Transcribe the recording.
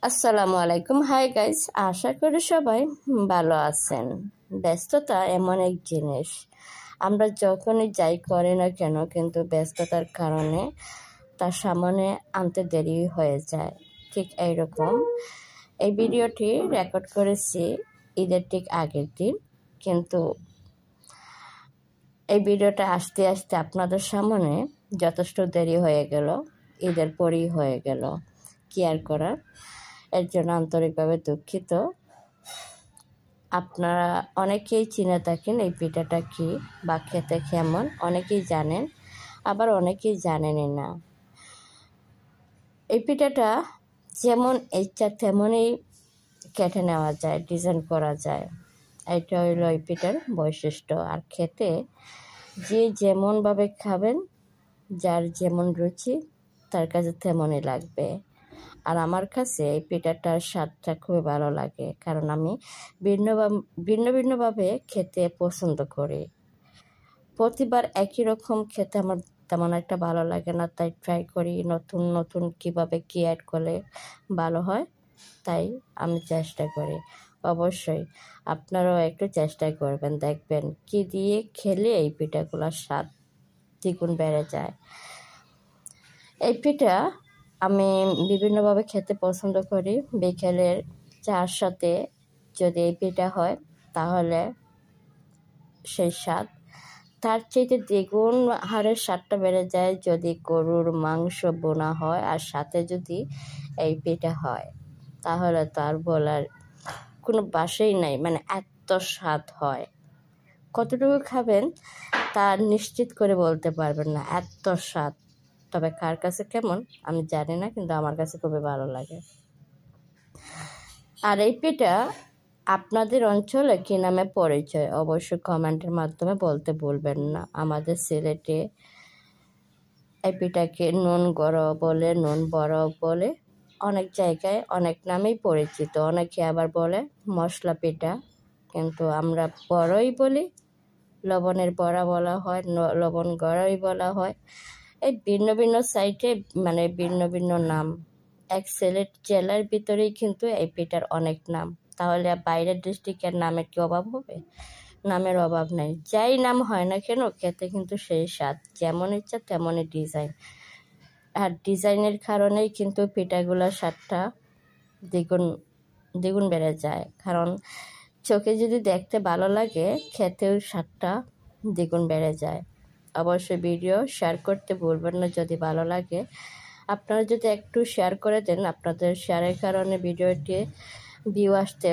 আসসালামু আলাইকুম। Hi guys, আশা করি সবাই ভালো আছেন। ব্যস্ততা এমন এক জিনিস, আমরা যখনই যাই করি না কেন কিন্তু ব্যস্ততার কারণে তার সামনে আনতে দেরি হয়ে যায়। ঠিক এইরকম এই ভিডিওটি রেকর্ড করেছি ঈদের ঠিক আগের দিন, কিন্তু এই ভিডিওটা আসতে আসতে আপনাদের সামনে যথেষ্ট দেরি হয়ে গেল, ঈদের পরই হয়ে গেল। কি আর করার, এর জন্য আন্তরিকভাবে দুঃখিত। আপনারা অনেকেই চিনে থাকেন এই পিঠাটা কি বা খেতে কেমন, অনেকেই জানেন, আবার অনেকেই জানেনই না। এই পিঠাটা যেমন ইচ্ছা তেমনই কেটে নেওয়া যায়, ডিজাইন করা যায়। এটা হইল এই পিঠার বৈশিষ্ট্য। আর খেতে যে যেমনভাবে খাবেন, যার যেমন রুচি তার কাছে তেমনই লাগবে। আর আমার কাছে এই পিঠাটার স্বাদটা খুবই ভালো লাগে, কারণ আমি ভিন্নভাবে খেতে পছন্দ করি। প্রতিবার একই রকম খেতে আমার তেমন একটা ভালো লাগে না, তাই ট্রাই করি নতুন নতুন কীভাবে কী অ্যাড করলে ভালো হয়, তাই আমি চেষ্টা করি। অবশ্যই আপনারাও একটু চেষ্টা করবেন, দেখবেন কি দিয়ে খেলে এই পিঠাগুলোর স্বাদ দ্বিগুণ বেড়ে যায়। এই পিঠা আমি বিভিন্নভাবে খেতে পছন্দ করি। বিকেলের চার সাথে যদি এই পিঠা হয় তাহলে সেই স্বাদ তার চাইতে দ্বিগুণ হারে স্বাদটা বেড়ে যায় যদি গরুর মাংস বোনা হয় আর সাথে যদি এই পিঠা হয়, তাহলে তার বলার কোনো বাসাই নাই। মানে এত স্বাদ হয়, কতটুকু খাবেন তা নিশ্চিত করে বলতে পারবেন না, এত স্বাদ। তবে কার কাছে কেমন আমি জানি না, কিন্তু আমার কাছে খুবই ভালো লাগে। আর এই পিঠা আপনাদের অঞ্চলে কী নামে পরিচয় অবশ্যই কমেন্টের মাধ্যমে বলতে ভুলবেন না। আমাদের সিলেটে এই পিঠাকে নুন গড় বলে, নুন বড় বলে, অনেক জায়গায় অনেক নামেই পরিচিত। অনেকে আবার বলে মশলা পিঠা, কিন্তু আমরা বড়ই বলি, লবণের বড়া বলা হয়, লবণ গড়াই বলা হয়। এই ভিন্ন ভিন্ন সাইটে মানে ভিন্ন ভিন্ন নাম। এক সিলেট জেলার ভিতরেই কিন্তু এই পিঠার অনেক নাম, তাহলে বাইরের ডিস্ট্রিক্টের নামের কি অভাব হবে? নামের অভাব নাই। যাই নাম হয় না কেন খেতে কিন্তু সেই স্বাদ, যেমন ইচ্ছা তেমনই ডিজাইন। আর ডিজাইনের কারণেই কিন্তু পিঠাগুলোর স্বাদটা দ্বিগুণ বেড়ে যায়। কারণ চোখে যদি দেখতে ভালো লাগে, খেতেও স্বাদটা দ্বিগুণ বেড়ে যায়। অবশ্যই ভিডিও শেয়ার করতে ভুলবেন না যদি ভালো লাগে। আপনারা যদি একটু শেয়ার করে দেন, আপনাদের শেয়ারের কারণে ভিডিওটি ভিউ আসতে